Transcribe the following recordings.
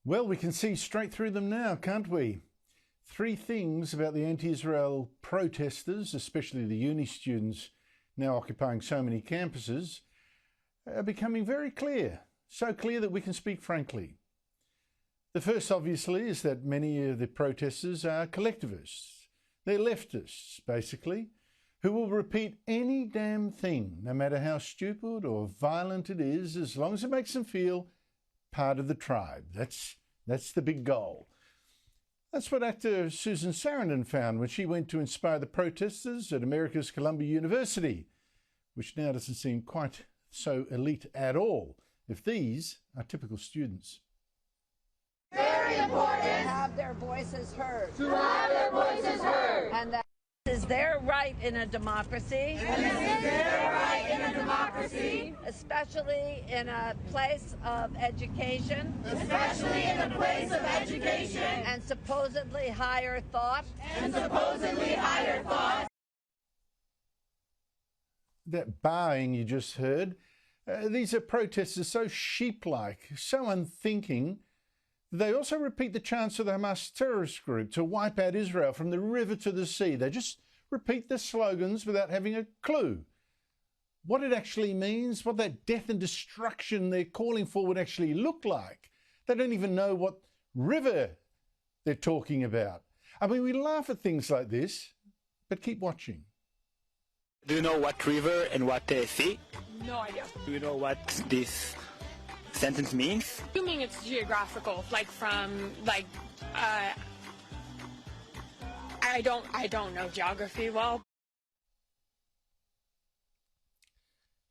Well, we can see straight through them now, can't we? Three things about the anti-Israel protesters, especially the uni students now occupying so many campuses, are becoming very clear, so clear that we can speak frankly. The first, obviously, is that many of the protesters are collectivists. They're leftists, basically, who will repeat any damn thing, no matter how stupid or violent it is, as long as it makes them feel part of the tribe. That's the big goal. That's what actor Susan Sarandon found when she went to inspire the protesters at America's Columbia University, which now doesn't seem quite so elite at all, if these are typical students. Very important to have their voices heard. And that is their right in a democracy. Especially in a place of education. And supposedly higher thought. That baaing you just heard, these are protesters so sheeplike, so unthinking. They also repeat the chants of the Hamas terrorist group to wipe out Israel from the river to the sea. They just repeat the slogans without having a clue what it actually means, what that death and destruction they're calling for would actually look like. They don't even know what river they're talking about. I mean, we laugh at things like this, but keep watching. Do you know what river and what sea? No idea. Do you know what this sentence means? Assuming it's geographical, I don't know geography well.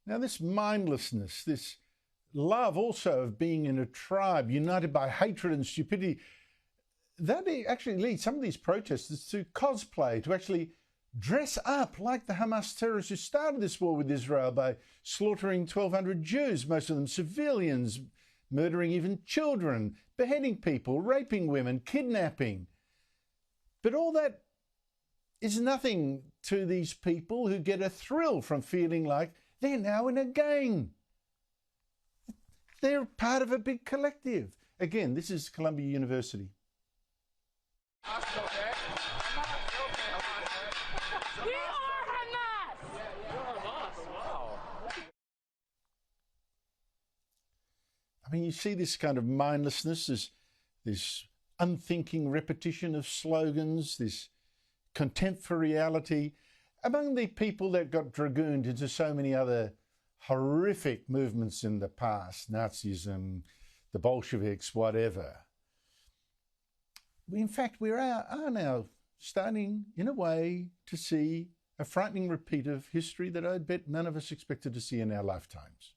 Now, this mindlessness, this love also of being in a tribe united by hatred and stupidity, that actually leads some of these protesters to cosplay, to actually dress up like the Hamas terrorists who started this war with Israel by slaughtering 1,200 Jews, most of them civilians, murdering even children, beheading people, raping women, kidnapping. But all that is nothing to these people who get a thrill from feeling like they're now in a gang. They're part of a big collective. Again, this is Columbia University. I mean, you see this kind of mindlessness, this unthinking repetition of slogans, this contempt for reality among the people that got dragooned into so many other horrific movements in the past, Nazism, the Bolsheviks, whatever. In fact, we are now starting, in a way, to see a frightening repeat of history that I bet none of us expected to see in our lifetimes.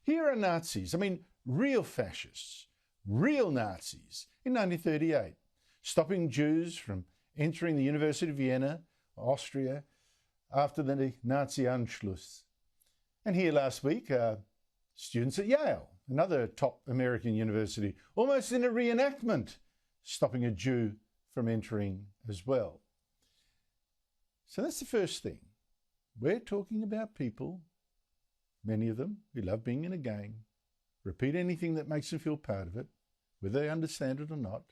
Here are Nazis, I mean, real fascists, real Nazis in 1938, stopping Jews from entering the University of Vienna, Austria, after the Nazi Anschluss. And here last week, students at Yale, another top American university, almost in a reenactment, stopping a Jew from entering as well. So that's the first thing. We're talking about people, many of them, who love being in a gang, repeat anything that makes them feel part of it, whether they understand it or not.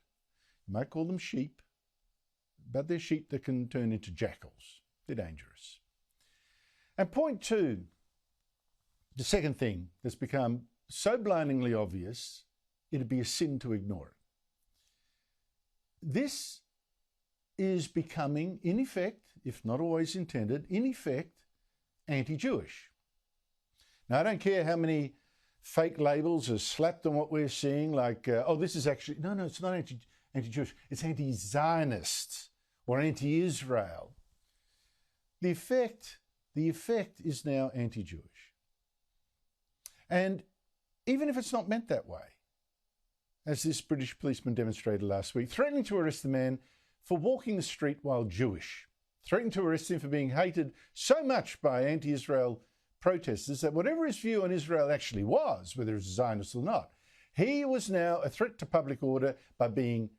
You might call them sheep, but they're sheep that can turn into jackals. They're dangerous. And point two, the second thing that's become so blindingly obvious, it'd be a sin to ignore it. This is becoming, in effect, if not always intended, in effect, anti-Jewish. Now, I don't care how many fake labels are slapped on what we're seeing, like, oh, this is actually, no, it's not anti-Jewish, it's anti-Zionist or anti-Israel. The effect is now anti-Jewish. And even if it's not meant that way, as this British policeman demonstrated last week, threatening to arrest the man for walking the street while Jewish, threatening to arrest him for being hated so much by anti-Israel protesters that whatever his view on Israel actually was, whether it's Zionist or not, he was now a threat to public order by being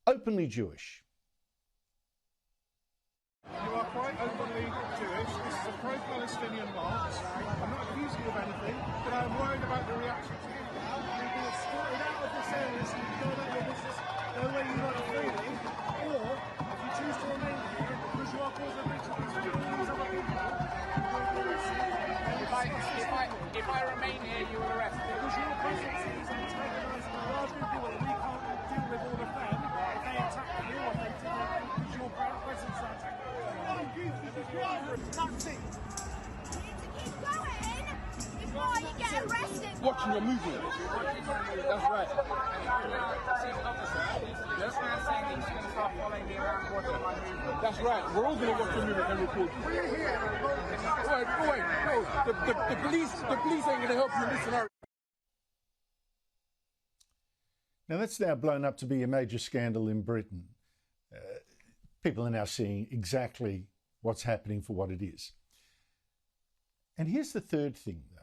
openly Jewish. You are quite openly Jewish. This is a pro-Palestinian march. I'm not accusing you of anything, but I'm worried about the reaction to you. You've been escorted out of this area watching a movie. That's right. That's right. We're all going to watch a movie and record you. Wait. No. The police ain't going to help you in this scenario. Now, that's now blown up to be a major scandal in Britain. People are now seeing exactly what's happening for what it is. And here's the third thing, though.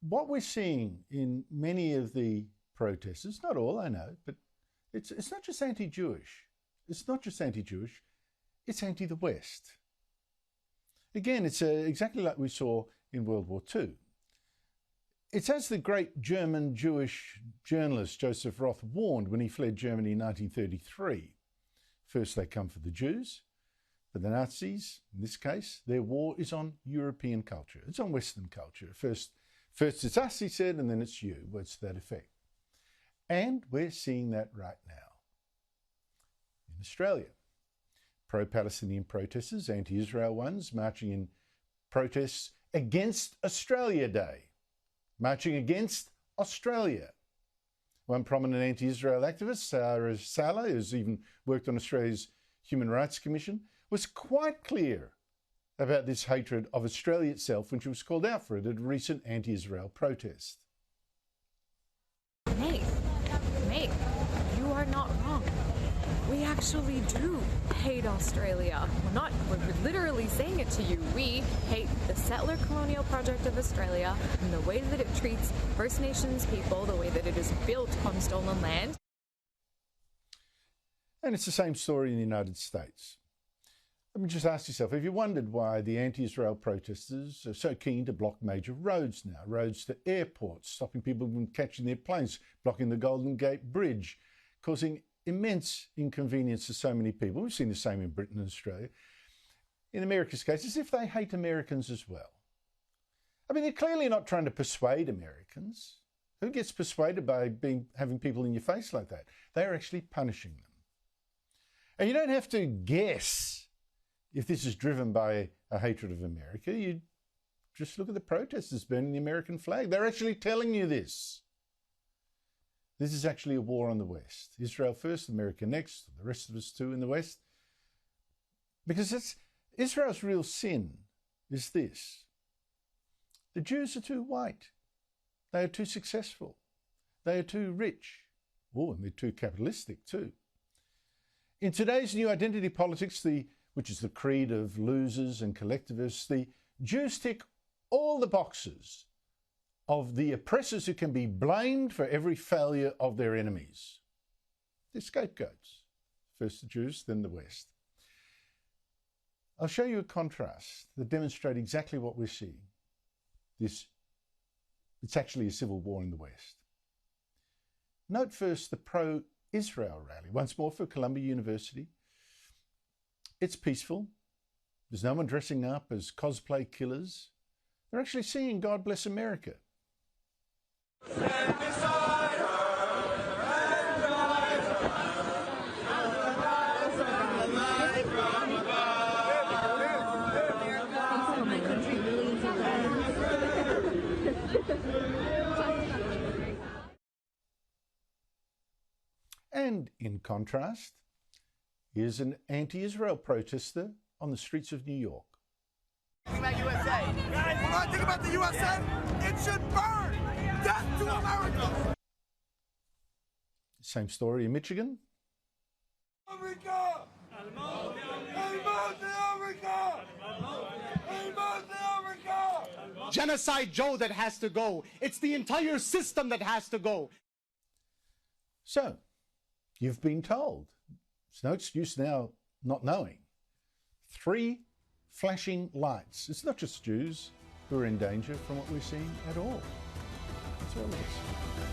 What we're seeing in many of the protesters, not all, I know, but it's not just anti-Jewish. It's not just anti-Jewish. It's anti-the West. Again, it's exactly like we saw in World War II. It's as the great German Jewish journalist Joseph Roth warned when he fled Germany in 1933. First they come for the Jews, but the Nazis, in this case, their war is on European culture. It's on Western culture. First it's us, he said, and then it's you. Words to that effect. And we're seeing that right now. In Australia, pro-Palestinian protesters, anti-Israel ones, marching in protests against Australia Day. Marching against Australia. One prominent anti-Israel activist, Sarah Sala, who's even worked on Australia's Human Rights Commission, was quite clear about this hatred of Australia itself when she was called out for it at a recent anti-Israel protest. Mate, you are not wrong. We actually do hate Australia. We're literally saying it to you. We hate the settler colonial project of Australia and the way that it treats First Nations people, the way that it is built on stolen land. And it's the same story in the United States. Let me just ask yourself, have you wondered why the anti-Israel protesters are so keen to block major roads now? Roads to airports, stopping people from catching their planes, blocking the Golden Gate Bridge, causing immense inconvenience to so many people. We've seen the same in Britain and Australia. In America's case, as if they hate Americans as well. I mean, they're clearly not trying to persuade Americans. Who gets persuaded by having people in your face like that? They're actually punishing them. And you don't have to guess if this is driven by a hatred of America. You just look at the protesters burning the American flag. They're actually telling you this. This is actually a war on the West. Israel first, America next, the rest of us too in the West. Because Israel's real sin is this. The Jews are too white. They are too successful. They are too rich. Oh, and they're too capitalistic too. In today's new identity politics, which is the creed of losers and collectivists, the Jews tick all the boxes of the oppressors who can be blamed for every failure of their enemies. They're scapegoats. First the Jews, then the West. I'll show you a contrast that demonstrates exactly what we're seeing. It's actually a civil war in the West. Note first the pro-Israel rally, once more for Columbia University. It's peaceful. There's no one dressing up as cosplay killers. They're actually singing God Bless America. And in contrast, here's an anti-Israel protester on the streets of New York. Think about USA. When I think about the USA, it should burn. Death to America. Same story in Michigan. America. Genocide Joe that has to go. It's the entire system that has to go. So, you've been told. It's no excuse now not knowing. 3 flashing lights. It's not just Jews who are in danger from what we're seeing at all. It's all of us.